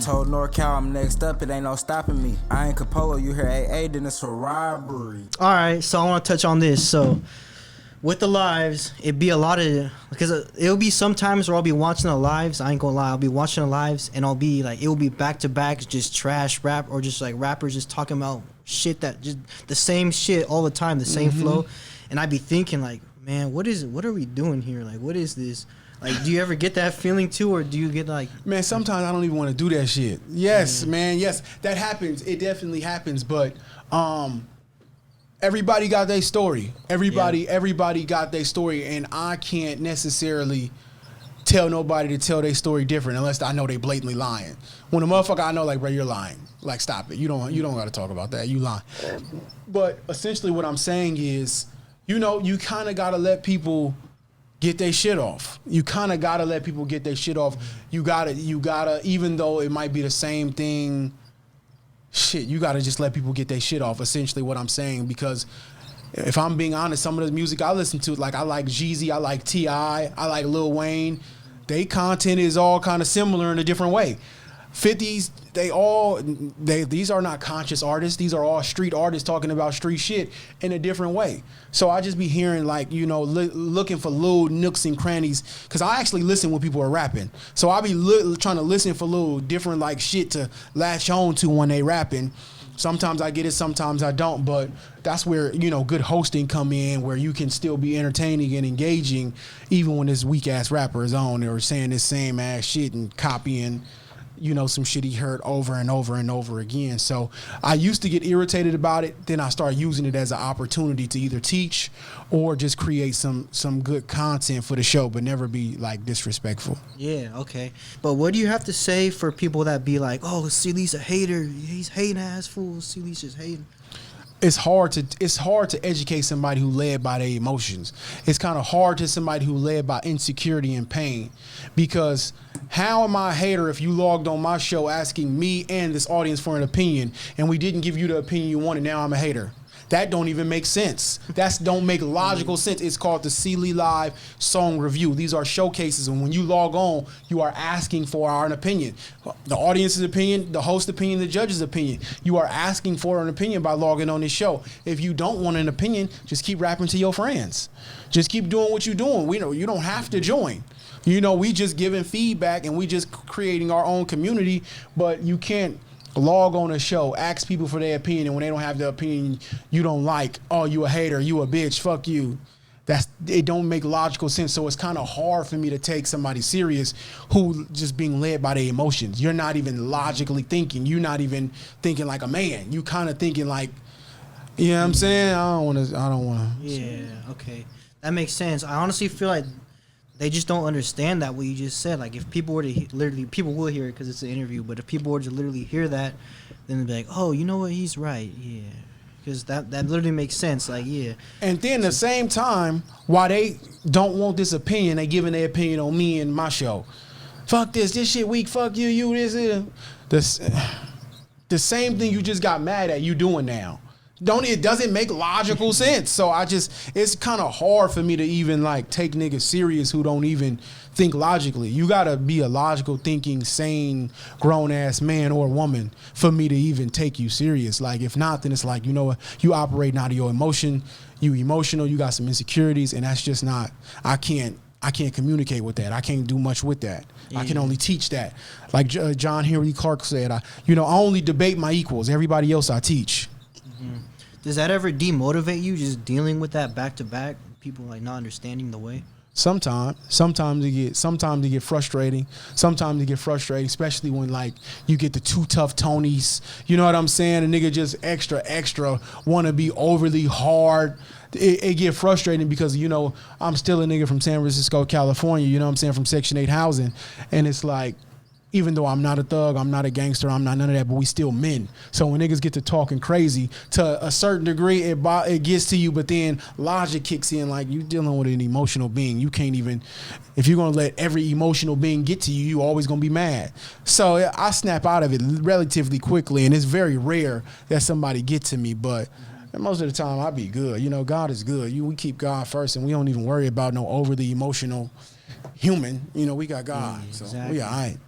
Told NorCal I'm next up, it ain't no stopping me. I ain't Capolo, you hear AA, then it's a robbery. All right, so I want to touch on this. So with the lives, it'd be a lot of, because it'll be sometimes where I'll be watching the lives. I ain't gonna lie, I'll be watching the lives and I'll be like, it'll be back to back, just trash rap or just like rappers just talking about shit that just the same shit all the time, the same flow. And I'd be thinking like, man, what are we doing here? Like, what is this? Like, do you ever get that feeling too, or do you get like... Man, sometimes I don't even want to do that shit. Yes, man, yes, that happens. It definitely happens, but everybody got their story. Everybody got their story, and I can't necessarily tell nobody to tell their story different unless I know they blatantly lying. When a motherfucker I know, like, bro, you're lying. Like, stop it. You don't got to talk about that. You lying. But essentially what I'm saying is, you know, you kind of got to let people get their shit off. You kind of got to let people get their shit off. You got to, even though it might be the same thing, shit, you got to just let people get their shit off, essentially what I'm saying, because if I'm being honest, some of the music I listen to, like I like Jeezy, I like T.I., I like Lil Wayne, they content is all kind of similar in a different way. 50s, these are not conscious artists. These are all street artists talking about street shit in a different way. So I just be hearing, like, you know, looking for little nooks and crannies, because I actually listen when people are rapping. So I be trying to listen for little different like shit to latch on to when they rapping. Sometimes I get it, sometimes I don't, but that's where, you know, good hosting come in, where you can still be entertaining and engaging even when this weak ass rapper is on or saying this same ass shit and copying, you know, some shit he heard over and over and over again. So I used to get irritated about it. Then I started using it as an opportunity to either teach or just create some good content for the show, but never be like disrespectful. Yeah, okay. But what do you have to say for people that be like, oh, Clee's a hater, he's hating ass fool, Clee's just hating? It's hard to educate somebody who led by their emotions. It's kind of hard to somebody who led by insecurity and pain, because how am I a hater if you logged on my show asking me and this audience for an opinion and we didn't give you the opinion you wanted? Now I'm a hater. That don't even make sense. That don't make logical sense. It's called the Clee Live Song Review. These are showcases, and when you log on, you are asking for our opinion. The audience's opinion, the host's opinion, the judge's opinion. You are asking for an opinion by logging on this show. If you don't want an opinion, just keep rapping to your friends. Just keep doing what you're doing. We know you don't have to join. You know, we just giving feedback and we just creating our own community, but you can't log on a show, ask people for their opinion, and when they don't have the opinion you don't like, oh, you a hater, you a bitch, fuck you. It don't make logical sense. So it's kind of hard for me to take somebody serious who just being led by their emotions. You're not even logically thinking. You're not even thinking like a man. You kind of thinking like, you know what I'm saying? I don't want to. Yeah, okay. That makes sense. I honestly feel like they just don't understand that what you just said. Like, if people were to literally, people will hear it because it's an interview, but if people were to literally hear that, then they'd be like, oh, you know what, he's right, yeah. Because that literally makes sense, like, yeah. And then at the same time, while they don't want this opinion, they giving their opinion on me and my show. Fuck this shit weak, fuck you, this. The same thing you just got mad at, you doing now. It doesn't make logical sense. So it's kind of hard for me to even like take niggas serious who don't even think logically. You gotta be a logical thinking, sane, grown ass man or woman for me to even take you serious. Like, if not, then it's like, you know what, you operating out of your emotion, you emotional, you got some insecurities, and that's just not, I can't communicate with that. I can't do much with that. Yeah. I can only teach that. Like John Henry Clark said, I only debate my equals. Everybody else I teach. Mm-hmm. Does that ever demotivate you, just dealing with that back to back, people like not understanding the way? Sometimes it get frustrating. Sometimes it get frustrating, especially when like you get the two tough Tonys. You know what I'm saying? A nigga just extra want to be overly hard. It get frustrating because, you know, I'm still a nigga from San Francisco, California. You know what I'm saying? From Section 8 housing, and it's like, even though I'm not a thug, I'm not a gangster, I'm not none of that, but we still men. So when niggas get to talking crazy, to a certain degree, it gets to you, but then logic kicks in. Like, you dealing with an emotional being. You can't even, if you're going to let every emotional being get to you, you always going to be mad. So I snap out of it relatively quickly, and it's very rare that somebody get to me, but most of the time I be good. You know, God is good. We keep God first, and we don't even worry about no overly emotional human. You know, we got God. Exactly. So we all right.